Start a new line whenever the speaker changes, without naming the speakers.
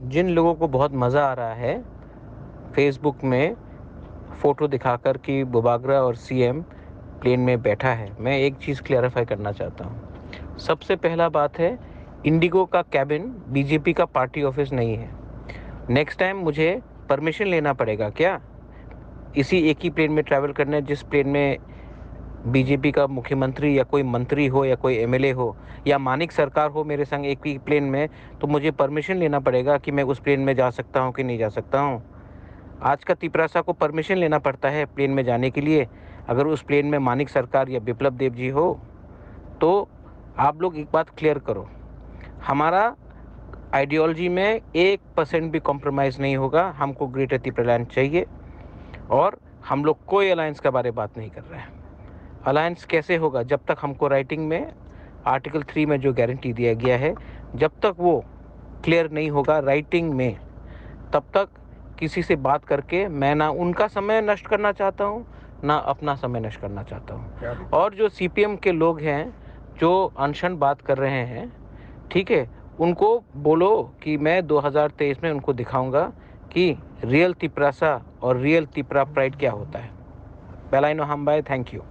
जिन लोगों को बहुत मज़ा आ रहा है फेसबुक में फ़ोटो दिखाकर कि बुबागरा और सीएम प्लेन में बैठा है, मैं एक चीज़ क्लैरिफाई करना चाहता हूँ। सबसे पहला बात है, इंडिगो का कैबिन बीजेपी का पार्टी ऑफिस नहीं है। नेक्स्ट टाइम मुझे परमिशन लेना पड़ेगा क्या इसी एक ही प्लेन में ट्रैवल करने, जिस प्लेन में बीजेपी का मुख्यमंत्री या कोई मंत्री हो या कोई एमएलए हो या मानिक सरकार हो मेरे संग एक ही प्लेन में, तो मुझे परमिशन लेना पड़ेगा कि मैं उस प्लेन में जा सकता हूँ कि नहीं जा सकता हूँ। आज का तिपरासा को परमिशन लेना पड़ता है प्लेन में जाने के लिए। अगर उस प्लेन में मानिक सरकार या बिप्लब देव जी हो तो आप लोग एक बात क्लियर करो, हमारा आइडियोलॉजी में 1% भी कॉम्प्रोमाइज़ नहीं होगा। हमको ग्रेटर त्रिपुरालैंड चाहिए और हम लोग कोई अलायंस के बारे में बात नहीं कर रहे हैं। अलायंस कैसे होगा जब तक हमको राइटिंग में आर्टिकल 3 में जो गारंटी दिया गया है, जब तक वो क्लियर नहीं होगा राइटिंग में, तब तक किसी से बात करके मैं ना उनका समय नष्ट करना चाहता हूँ ना अपना समय नष्ट करना चाहता हूँ। और जो सीपीएम के लोग हैं जो अनशन बात कर रहे हैं, ठीक है, उनको बोलो कि मैं 2023 में उनको दिखाऊंगा कि रियल तिपरासा और रियल तिपरा प्राइड क्या होता है। बेलाइनो हम बाय, थैंक यू।